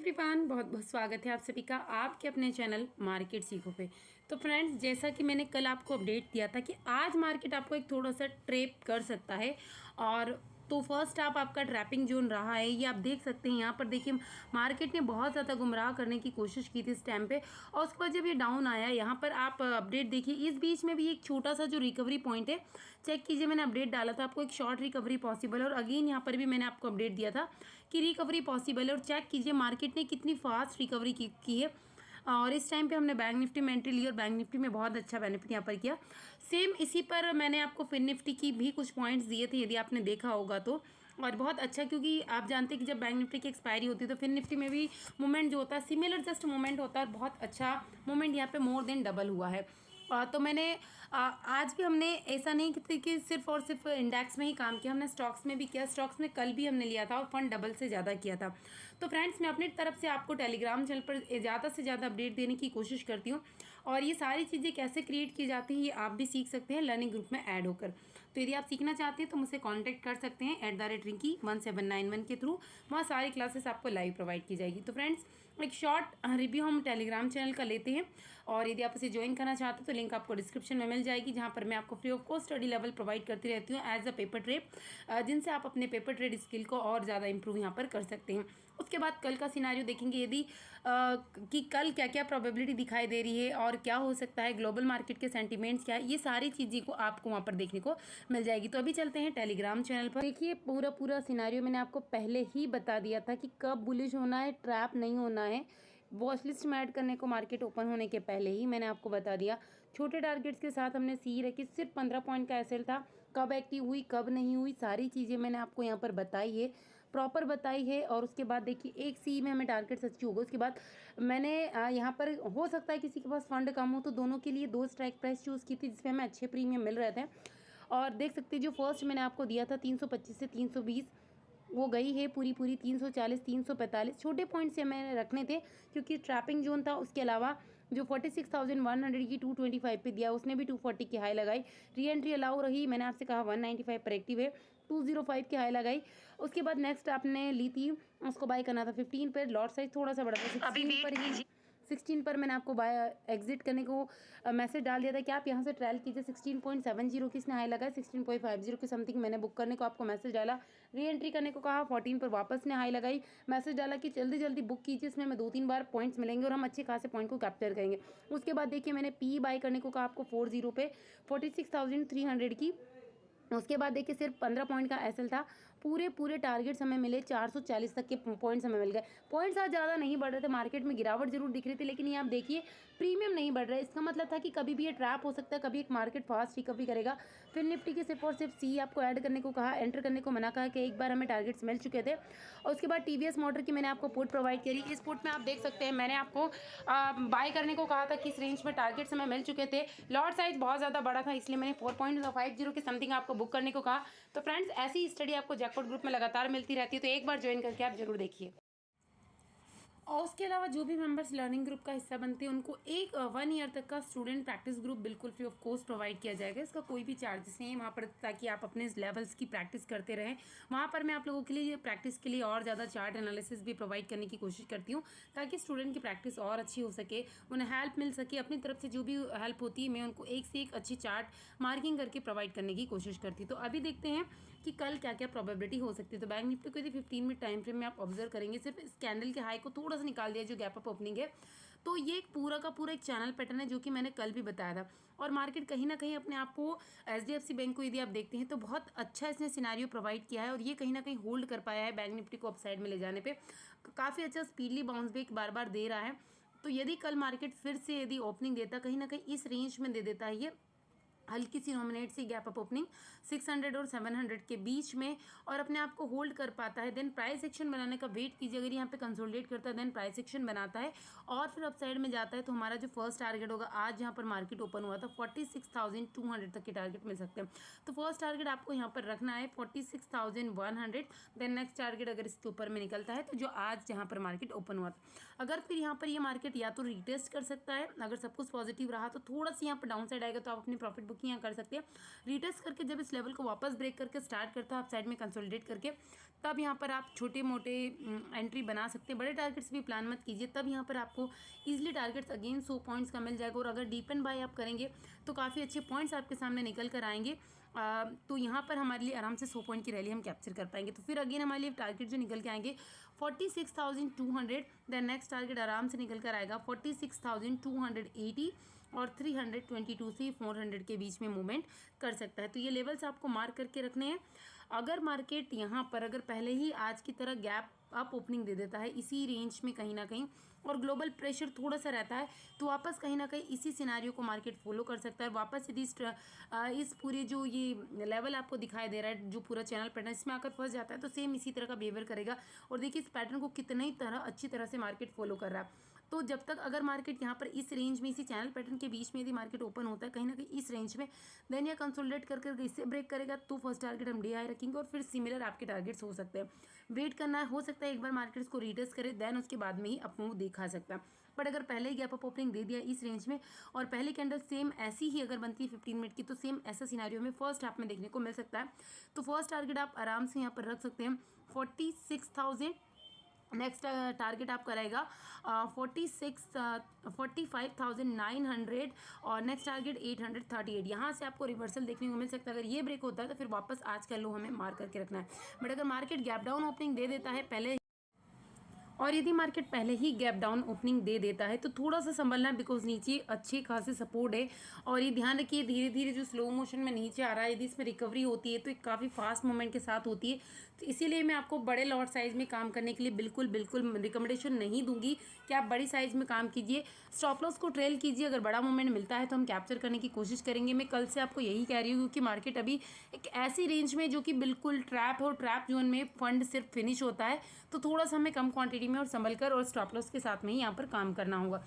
Everyone, बहुत बहुत स्वागत है आप सभी का आपके अपने चैनल मार्केट सीखो पे। तो फ्रेंड्स, जैसा कि मैंने कल आपको अपडेट दिया था कि आज मार्केट आपको एक थोड़ा सा ट्रैप कर सकता है। और तो फर्स्ट आप आपका ट्रैपिंग जोन रहा है, ये आप देख सकते हैं। यहाँ पर देखिए मार्केट ने बहुत ज़्यादा गुमराह करने की कोशिश की थी इस टाइम पे, और उसके बाद जब ये डाउन आया, यहाँ पर आप अपडेट देखिए। इस बीच में भी एक छोटा सा जो रिकवरी पॉइंट है, चेक कीजिए। मैंने अपडेट डाला था आपको, एक शॉर्ट रिकवरी पॉसिबल है, और अगेन यहाँ पर भी मैंने आपको अपडेट दिया था कि रिकवरी पॉसिबल है। और चेक कीजिए मार्केट ने कितनी फास्ट रिकवरी की है। और इस टाइम पे हमने बैंक निफ्टी में एंट्री ली और बैंक निफ्टी में बहुत अच्छा बेनिफिट यहाँ पर किया। सेम इसी पर मैंने आपको फिन निफ्टी की भी कुछ पॉइंट्स दिए थे, यदि आपने देखा होगा तो। और बहुत अच्छा, क्योंकि आप जानते हैं कि जब बैंक निफ्टी की एक्सपायरी होती है तो फिन निफ्टी में भी मूवमेंट जो होता है सिमिलर जस्ट मूवमेंट होता है, और बहुत अच्छा मूवमेंट यहाँ पे मोर देन डबल हुआ है। तो मैंने आज भी हमने ऐसा नहीं कि सिर्फ और सिर्फ इंडेक्स में ही काम किया, हमने स्टॉक्स में भी किया। स्टॉक्स में कल भी हमने लिया था और फंड डबल से ज़्यादा किया था। तो फ्रेंड्स, मैं अपनी तरफ से आपको टेलीग्राम चैनल पर ज़्यादा से ज़्यादा अपडेट देने की कोशिश करती हूँ, और ये सारी चीज़ें कैसे क्रिएट की जाती हैं ये आप भी सीख सकते हैं लर्निंग ग्रुप में ऐड होकर। तो यदि आप सीखना चाहते हैं तो मुझसे कॉन्टैक्ट कर सकते हैं @rinki1791 के थ्रू। वहाँ सारी क्लासेस आपको लाइव प्रोवाइड की जाएगी। तो फ्रेंड्स, एक शॉर्ट रिव्यू हम टेलीग्राम चैनल का लेते हैं, और यदि आप इसे ज्वाइन करना चाहते हो तो लिंक आपको डिस्क्रिप्शन में मिल जाएगी, जहाँ पर मैं आपको free of cost study level provide करती रहती हूँ एज अ पेपर ट्रेड, जिनसे आप अपने पेपर ट्रेड स्किल को और ज़्यादा इंप्रूव यहाँ पर कर सकते हैं। उसके बाद कल का सिनारियो देखेंगे, यदि कि कल क्या क्या प्रोबेबिलिटी दिखाई दे रही है और क्या हो सकता है, ग्लोबल मार्केट के सेंटिमेंट्स क्या है, ये सारी चीज़ें को आपको वहाँ पर देखने को मिल जाएगी। तो अभी चलते हैं टेलीग्राम चैनल पर। देखिए पूरा सिनारियो मैंने आपको पहले ही बता दिया था कि कब बुलिश होना है, ट्रैप नहीं होना है। वॉच लिस्ट में ऐड करने को मार्केट ओपन होने के पहले ही मैंने आपको बता दिया। छोटे टारगेट्स के साथ हमने सी रखी, सिर्फ 15 पॉइंट का एसएल था। कब एक्टिव हुई कब नहीं हुई सारी चीज़ें मैंने आपको यहाँ पर बताई है, प्रॉपर बताई है। और उसके बाद देखिए एक सी में हमें टारगेट अचीव होगा। उसके बाद मैंने यहाँ पर, हो सकता है किसी के पास फंड कम हो तो दोनों के लिए 2 स्ट्राइक प्राइस चूज़ की थी, जिसमें हमें अच्छे प्रीमियम मिल रहे थे। और देख सकते हैं जो फर्स्ट मैंने आपको दिया था 325 से 320, वो गई है पूरी 340 345। छोटे पॉइंट से हमें रखने थे क्योंकि ट्रैपिंग जोन था। उसके अलावा जो 46,100 की 225 पे दिया, उसने भी 240 की हाई लगाई। री एंट्री अलाउ रही, मैंने आपसे कहा 195 पर एक्टिव है, 205 की हाई लगाई। उसके बाद नेक्स्ट आपने ली थी, उसको बाय करना था 15 पर। लॉट साइज थोड़ा सा बड़ा था, 16 पर ही 16 पर मैंने आपको बाय एग्जिट करने को मैसेज डाल दिया था कि आप यहाँ से ट्रायल कीजिए। 16.70 की इसने हाई लगाया, 16.50 की समथिंग मैंने बुक करने को आपको मैसेज डाला। री एंट्री करने को कहा, 14 पर वापस ने हाई लगाई, मैसेज डाला कि जल्दी जल्दी बुक कीजिए, इसमें हमें 2-3 बार पॉइंट्स मिलेंगे और हम अच्छे खासे पॉइंट को कैप्चर करेंगे। उसके बाद देखिए मैंने पी बाय करने को कहा आपको 40 पे, 46,300 की। उसके बाद देखिए सिर्फ 15 पॉइंट का एसएल था। पूरे टारगेट्स हमें मिले, 440 तक के पॉइंट्स हमें मिल गए। पॉइंट्स आज ज़्यादा नहीं बढ़ रहे थे, मार्केट में गिरावट जरूर दिख रही थी, लेकिन ये आप देखिए प्रीमियम नहीं बढ़ रहा है। इसका मतलब था कि कभी भी ये ट्रैप हो सकता है, कभी एक मार्केट फास्ट रिकवरी करेगा। फिर निफ्टी के सिर्फ और सिर्फ सी आपको ऐड करने को कहा, एंटर करने को मना कहा कि एक बार हमें टारगेट्स मिल चुके थे। और उसके बाद टीवीएस मोटर की मैंने आपको पुट प्रोवाइड करी। इस पुट में आप देख सकते हैं मैंने आपको बाय करने को कहा था, किस रेंज में टारगेट्स हमें मिल चुके थे। लॉट साइज बहुत ज़्यादा बड़ा था, इसलिए मैंने 4.50 के समथिंग आपको बुक करने को कहा। तो फ्रेंड्स, ऐसी स्टडी आपको जैकपॉट ग्रुप में लगातार मिलती रहती है, तो एक बार ज्वाइन करके आप जरूर देखिए। और उसके अलावा जो भी मेंबर्स लर्निंग ग्रुप का हिस्सा बनते हैं उनको एक 1 ईयर तक का स्टूडेंट प्रैक्टिस ग्रुप बिल्कुल फ्री ऑफ कॉस्ट प्रोवाइड किया जाएगा। इसका कोई भी चार्जेस नहीं है वहाँ पर, ताकि आप अपने लेवल्स की प्रैक्टिस करते रहें। वहाँ पर मैं आप लोगों के लिए प्रैक्टिस के लिए और ज़्यादा चार्ट एनालिसिस भी प्रोवाइड करने की कोशिश करती हूँ, ताकि स्टूडेंट की प्रैक्टिस और अच्छी हो सके, उन्हें हेल्प मिल सके। अपनी तरफ से जो भी हेल्प होती है मैं उनको एक से एक अच्छी चार्ट मार्किंग करके प्रोवाइड करने की कोशिश करती हूँ। तो अभी देखते हैं कि कल क्या क्या प्रोबेबिलिटी हो सकती है। तो बैंक निफ्टी को यदि 15 मिनट टाइम फ्रेम में आप ऑब्जर्व करेंगे, सिर्फ इस कैंडल के हाई को थोड़ा सा निकाल दिया जो गैप अप ओपनिंग है, तो ये एक पूरा का पूरा एक चैनल पैटर्न है जो कि मैंने कल भी बताया था। और मार्केट कहीं ना कहीं अपने आप को, एचडीएफसी बैंक को यदि आप देखते हैं तो बहुत अच्छा इसने सिनारियो प्रोवाइड किया है, और ये कहीं ना कहीं होल्ड कर पाया है बैंक निफ्टी को अपसाइड में ले जाने पे। काफ़ी अच्छा स्पीडली बाउंस बैक बार बार दे रहा है। तो यदि कल मार्केट फिर से यदि ओपनिंग देता, कहीं ना कहीं इस रेंज में दे देता है, ये हल्की सी नॉमिनेट सी गैप अप ओपनिंग 600 और 700 के बीच में, और अपने आप को होल्ड कर पाता है, देन प्राइस एक्शन बनाने का वेट कीजिए। अगर यहाँ पे कंसोलिडेट करता है देन प्राइस एक्शन बनाता है और फिर अपसाइड में जाता है, तो हमारा जो फर्स्ट टारगेट होगा, आज यहाँ पर मार्केट ओपन हुआ था 46,200 तक के टारगेट मिल सकते हैं। तो फर्स्ट टारगेट आपको यहाँ पर रखना है 46,100। देन नेक्स्ट टारगेट अगर इसके ऊपर में निकलता है तो जो आज जहाँ पर मार्केट ओपन हुआ था, अगर फिर यहाँ पर ये मार्केट या तो रिटेस्ट कर सकता है, अगर सब कुछ पॉजिटिव रहा तो थोड़ा सा यहाँ पर डाउन साइड आएगा तो आप अपनी प्रॉफिट बुकिंग यहाँ कर सकते हैं। रिटेस्ट करके जब इस लेवल को वापस ब्रेक करके स्टार्ट करता है आप साइड में कंसोलिडेट करके, तब यहाँ पर आप छोटे मोटे एंट्री बना सकते हैं। बड़े टारगेट्स भी प्लान मत कीजिए, तब यहाँ पर आपको ईजिली टारगेट्स अगेन 100 पॉइंट्स का मिल जाएगा। और अगर डीप एंड बाय आप करेंगे तो काफ़ी अच्छे पॉइंट्स आपके सामने निकल कर आएंगे। तो यहाँ पर हमारे लिए आराम से 100 पॉइंट की रैली हम कैप्चर कर पाएंगे। तो फिर अगेन हमारे लिए टारगेट जो निकल के आएंगे 46,200, देन नेक्स्ट टारगेट आराम से निकल कर आएगा 46,280 और 322 से 400 के बीच में मूवमेंट कर सकता है। तो ये लेवल्स आपको मार्क करके रखने हैं। अगर मार्केट यहाँ पर अगर पहले ही आज की तरह गैप अप ओपनिंग दे देता है इसी रेंज में कहीं ना कहीं, और ग्लोबल प्रेशर थोड़ा सा रहता है, तो वापस कहीं ना कहीं इसी सिनारियो को मार्केट फॉलो कर सकता है। वापस यदि इस पूरे जो ये लेवल आपको दिखाई दे रहा है, जो पूरा चैनल पैटर्न इसमें आकर फंस जाता है, तो सेम इसी तरह का बिहेवियर करेगा। और देखिए इस पैटर्न को कितनी तरह अच्छी तरह से मार्केट फॉलो कर रहा है। तो जब तक अगर मार्केट यहाँ पर इस रेंज में, इसी चैनल पैटर्न के बीच में यदि मार्केट ओपन होता है कहीं ना कहीं इस रेंज में, देन ये कंसोलिडेट कर इससे ब्रेक करेगा, तो फर्स्ट टारगेट हम DI रखेंगे और फिर सिमिलर आपके टारगेट्स हो सकते हैं। वेट करना है, हो सकता है एक बार मार्केट को रिटेस्ट करे, देन उसके बाद में ही अप मूव देखा सकता है। बट अगर पहले ही गैप अप ओपनिंग दे दिया इस रेंज में और पहली कैंडल सेम ऐसी ही अगर बनती है 15 मिनट की, तो सेम ऐसा सिनारियो में फर्स्ट हाफ में देखने को मिल सकता है। तो फर्स्ट टारगेट आप आराम से यहाँ पर रख सकते हैं 46,000। नेक्स्ट टारगेट आप करेगा 45,900 और नेक्स्ट टारगेट 838। यहाँ से आपको रिवर्सल देखने को मिल सकता है। अगर ये ब्रेक होता है तो फिर वापस आज का लो हमें मार्क करके रखना है। बट अगर मार्केट गैप डाउन ओपनिंग दे देता है पहले, और यदि मार्केट पहले ही गैप डाउन ओपनिंग दे देता है तो थोड़ा सा संभलना है, बिकॉज नीचे अच्छे खासे सपोर्ट है। और ये ध्यान रखिए धीरे धीरे जो स्लो मोशन में नीचे आ रहा है, यदि इसमें रिकवरी होती है तो एक काफ़ी फास्ट मूवमेंट के साथ होती है। तो इसीलिए मैं आपको बड़े लॉट साइज़ में काम करने के लिए बिल्कुल रिकमेंडेशन नहीं दूंगी कि आप बड़ी साइज़ में काम कीजिए। स्टॉप लॉस को ट्रेल कीजिए, अगर बड़ा मूवमेंट मिलता है तो हम कैप्चर करने की कोशिश करेंगे। मैं कल से आपको यही कह रही हूँ, क्योंकि मार्केट अभी एक ऐसी रेंज में जो कि बिल्कुल ट्रैप है और ट्रैप जोन में फंड सिर्फ फिनिश होता है, तो थोड़ा सा हमें कम क्वांटिटी में और संभल कर और स्टॉप लॉस के साथ में ही यहाँ पर काम करना होगा।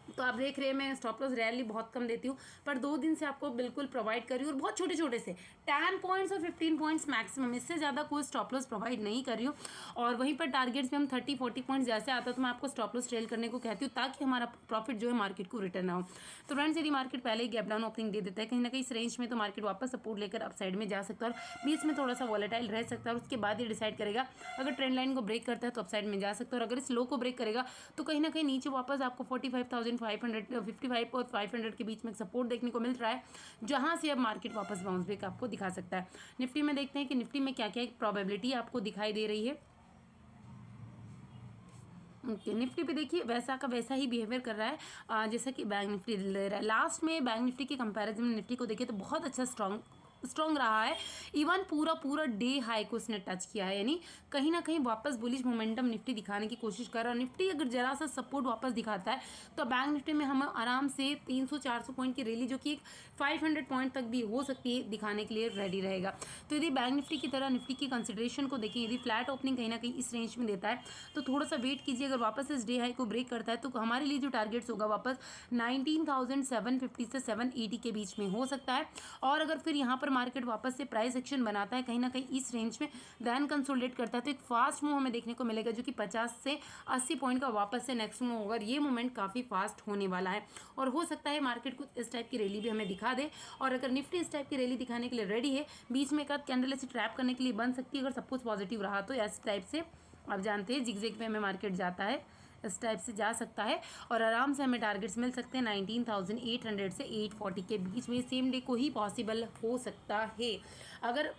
तो आप देख रहे हैं मैं स्टॉप लॉस रैली बहुत कम देती हूँ, पर 2 दिन से आपको बिल्कुल प्रोवाइड कर रही हूँ, और बहुत छोटे छोटे से 10 पॉइंट्स और 15 पॉइंट्स मैक्सिमम, इससे ज़्यादा कोई स्टॉप लॉस प्रोवाइड नहीं कर रही हूँ। और वहीं पर टारगेट्स में हम 30-40 पॉइंट्स जैसे आता है तो मैं आपको स्टॉप लॉस ट्रेल करने को कहती हूँ, ताकि हमारा प्रॉफिट जो है मार्केट को रिटर्न हो। तो फ्रेंड्स यदि मार्केट पहले ही गैप डाउन ओपनिंग दे देता है कहीं ना कहीं इस रेंज में, तो मार्केट वापस सपोर्ट लेकर अप साइड में जा सकता है और बीच में थोड़ा सा वॉलेटाइल रह सकता है, और उसके बाद ही डिसाइड करेगा। अगर ट्रेंड लाइन को ब्रेक करता है तो अप साइड में जा सकता है, और अगर इस लो को ब्रेक करेगा तो कहीं ना कहीं नीचे वापस आपको 45,500 55 और 500 के बीच में सपोर्ट देखने को मिल रहा है, जहां से अब मार्केट वापस बाउंस बैक आपको दिखा सकता है। निफ्टी में देखते हैं कि निफ्टी में क्या क्या प्रोबेबिलिटी आपको दिखाई दे रही है। ओके, निफ्टी पे देखिए वैसा का वैसा ही बिहेवियर कर रहा है जैसा कि बैंक निफ्टी ले रहा है। लास्ट में बैंक निफ्टी के कंपैरिजन में निफ्टी को देखिए तो बहुत अच्छा स्ट्रॉन्ग रहा है। इवन पूरा डे हाई को उसने टच किया है, यानी कहीं ना कहीं वापस बुलिश मोमेंटम निफ्टी दिखाने की कोशिश कर रहा है। निफ्टी अगर जरा सा सपोर्ट वापस दिखाता है तो बैंक निफ्टी में हम आराम से 300-400 पॉइंट की रैली, जो कि 500 पॉइंट तक भी हो सकती है, दिखाने के लिए रेडी रहेगा। तो यदि बैंक निफ्टी की तरह निफ्टी की कंसिडरेशन को देखें, यदि फ्लैट ओपनिंग कहीं ना कहीं इस रेंज में देता है तो थोड़ा सा वेट कीजिए। अगर वापस इस डे हाई को ब्रेक करता है तो हमारे लिए जो टारगेट्स होगा वापस 19,750 से 780 के बीच में हो सकता है। और अगर फिर यहाँ पर मार्केट वापस से प्राइस एक्शन बनाता है कहीं ना कहीं इस रेंज में, देन कंसोलिडेट करता है, तो एक फास्ट मूव हमें देखने को मिलेगा, जो कि 50 से 80 पॉइंट का वापस से नेक्स्ट मूव होगा। ये मूवमेंट काफ़ी फास्ट होने वाला है और हो सकता है मार्केट कुछ इस टाइप की रैली भी हमें दिखा दे। और अगर निफ्टी इस टाइप की रैली दिखाने के लिए रेडी है, बीच में एक आध कैंडल ऐसे ट्रैप करने के लिए बन सकती है, अगर सब कुछ पॉजिटिव रहा तो इस टाइप से आप जानते हैं जिग-जैग पे हमें मार्केट जाता है, इस टाइप से जा सकता है और आराम से हमें टारगेट्स मिल सकते हैं 19,800 से 840 के बीच में। सेम डे को ही पॉसिबल हो सकता है। अगर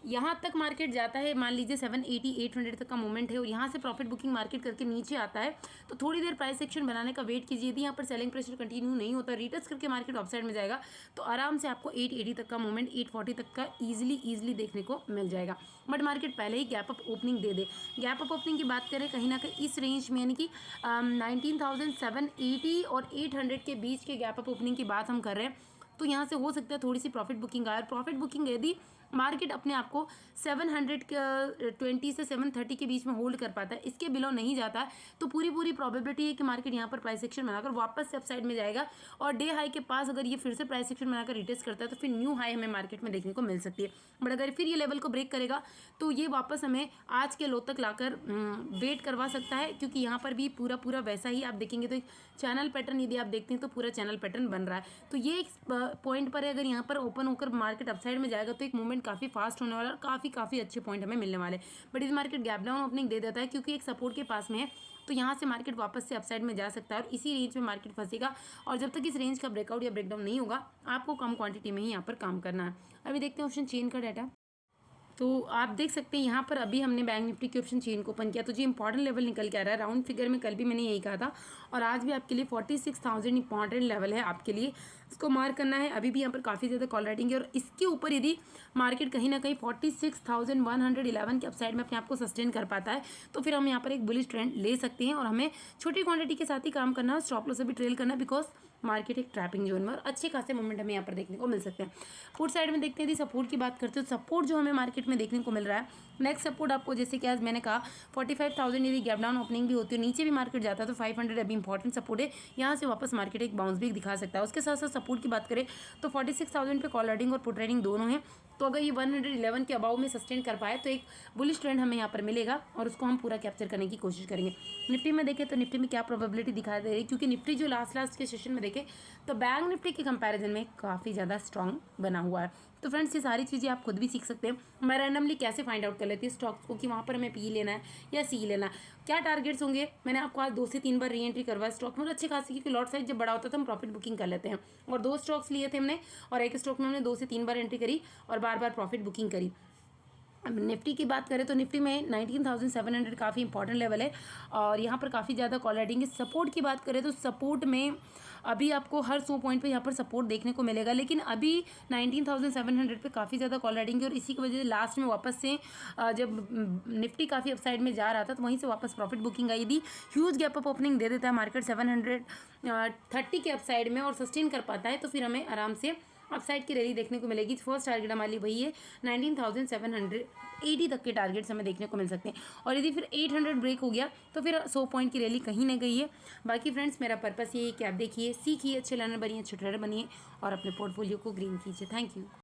यहाँ तक मार्केट जाता है, मान लीजिए 780 800 तक का मूवमेंट है और यहाँ से प्रॉफिट बुकिंग मार्केट करके नीचे आता है, तो थोड़ी देर प्राइस एक्शन बनाने का वेट कीजिए। यदि यहाँ पर सेलिंग प्रेशर कंटिन्यू नहीं होता, रिटेस्ट करके मार्केट ऑफसाइड में जाएगा, तो आराम से आपको 880 तक का मूवमेंट 840 तक का ईजिली देखने को मिल जाएगा। बट मार्केट पहले ही गैप अप ओपनिंग दे दे। गैप अप ओपनिंग की बात करें कहीं ना कहीं इस रेंज में, यानी कि 19,780 और 800 के बीच के गैप अप ओपनिंग की बात हम कर रहे हैं, तो यहाँ से हो सकता है थोड़ी सी प्रॉफिट बुकिंग आए। प्रॉफिट बुकिंग यदि मार्केट अपने आप को 720 से 730 के बीच में होल्ड कर पाता है, इसके बिलो नहीं जाता है तो पूरी प्रोबेबिलिटी है कि मार्केट यहाँ पर प्राइस एक्शन बनाकर वापस से अपसाइड में जाएगा और डे हाई के पास अगर ये फिर से प्राइस एक्शन बनाकर रिटेस्ट करता है तो फिर न्यू हाई हमें मार्केट में देखने को मिल सकती है। बट अगर फिर ये लेवल को ब्रेक करेगा तो ये वापस हमें आज के लो तक लाकर वेट करवा सकता है, क्योंकि यहाँ पर भी पूरा वैसा ही आप देखेंगे तो एक चैनल पैटर्न यदि आप देखते हैं तो पूरा चैनल पैटर्न बन रहा है। तो ये एक पॉइंट पर है, अगर यहाँ पर ओपन होकर मार्केट अपसाइड में जाएगा तो एक मूवमेंट काफ़ी फास्ट होने वाला है और काफ़ी अच्छे पॉइंट हमें मिलने वाले। बट इस मार्केट गैप डाउन ओपनिंग दे देता है क्योंकि एक सपोर्ट के पास में है, तो यहाँ से मार्केट वापस से अपसाइड में जा सकता है और इसी रेंज में मार्केट फंसेगा। और जब तक इस रेंज का ब्रेकआउट या ब्रेकडाउन नहीं होगा आपको कम क्वांटिटी में ही यहाँ पर काम करना है। अभी देखते हैं ऑप्शन चेन का डाटा। तो आप देख सकते हैं यहाँ पर अभी हमने बैंक निफ्टी के ऑप्शन चेन को ओपन किया तो जी इंपॉर्टेंट लेवल निकल के आ रहा है राउंड फिगर में। कल भी मैंने यही कहा था और आज भी आपके लिए 46,000 इंपॉर्टेंट लेवल है आपके लिए, इसको मार्क करना है। अभी भी यहाँ पर काफ़ी ज़्यादा कॉल राइटिंग है और इसके ऊपर यदि मार्केट कहीं ना कहीं 46,111 के अपसाइड में अपने आप को सस्टेन कर पाता है तो फिर हम यहाँ पर एक बुलिश ट्रेंड ले सकते हैं और हमें छोटी क्वांटिटी के साथ ही काम करना है, स्टॉप लॉस से भी ट्रेल करना है, बिकॉज मार्केट एक ट्रैपिंग जोन में और अच्छे खासे मोमेंट हमें यहाँ पर देखने को मिल सकते हैं। फुट साइड में देखते हैं यदि सपोर्ट की बात करते हैं तो सपोर्ट जो हमें मार्केट में देखने को मिल रहा है, नेक्स्ट सपोर्ट आपको जैसे कि आज मैंने कहा 45,000 यदि गैप डाउन ओपनिंग भी होती है नीचे भी मार्केट जाता है तो 500 अभी इंपॉर्टेंट सपोर्ट है, यहाँ से वापस मार्केट एक बाउंस भी दिखा सकता है। उसके साथ साथ सपोर्ट की बात करें तो 46,000 पे कॉल राइडिंग और पुट राइडिंग दोनों हैं, तो अगर ये 111 के अबाव में सस्टेन कर पाए तो एक बुलिश ट्रेंड हमें यहाँ पर मिलेगा और उसको हम पूरा कैप्चर करने की कोशिश करेंगे। निफ्टी में देखें तो निफ्टी में क्या प्रोबेबिलिटी दिखाई दे रही है, क्योंकि निफ्टी जो लास्ट के सेशन में देखें तो बैंक निफ्टी के कंपैरिजन में काफ़ी ज़्यादा स्ट्रॉन्ग बना हुआ है। तो फ्रेंड्स ये सारी चीज़ें आप खुद भी सीख सकते हैं। मैं रैंडमली कैसे फाइंड आउट कर लेती हूँ स्टॉक्स को कि वहाँ पर हमें पी लेना है या सी लेना है, क्या टारगेट्स होंगे। मैंने आपको आज 2 से 3 बार री एंट्री करवाया स्टॉक में, अच्छे खासी, क्योंकि लॉट साइज जब बड़ा होता है तो हम प्रॉफिट बुकिंग कर लेते हैं और 2 स्टॉक्स लिए थे हमने और एक स्टॉक में हमने 2 से 3 बार एंट्री करी और बार प्रॉफिट बुकिंग करी। अब निफ्टी की बात करें तो निफ्टी में 19,700 काफ़ी इंपॉर्टेंट लेवल है और यहाँ पर काफ़ी ज़्यादा कॉल राइटिंग है। सपोर्ट की बात करें तो सपोर्ट में अभी आपको हर 100 पॉइंट पे यहाँ पर सपोर्ट देखने को मिलेगा, लेकिन अभी 19,700 पे काफ़ी ज़्यादा कॉल राइटिंग है और इसी की वजह से लास्ट में वापस से जब निफ्टी काफ़ी अपसाइड में जा रहा था तो वहीं से वापस प्रॉफिट बुकिंग आई थी। ह्यूज गैप अप ओपनिंग दे देता है मार्केट 730 के अपसाइड में और सस्टेन कर पाता है तो फिर हमें आराम से अपसाइड की रैली देखने को मिलेगी। फर्स्ट टारगेट हमारी वही है 19,780 तक के टारगेट्स हमें देखने को मिल सकते हैं और यदि फिर 800 ब्रेक हो गया तो फिर 100 पॉइंट की रैली कहीं ना गई है। बाकी फ्रेंड्स मेरा पर्पस ये है कि आप देखिए, सीखिए, अच्छे लर्नर बनिए, अच्छे ट्रेडर बनिए और अपने पोर्टफोलियो को ग्रीन कीजिए। Thank you.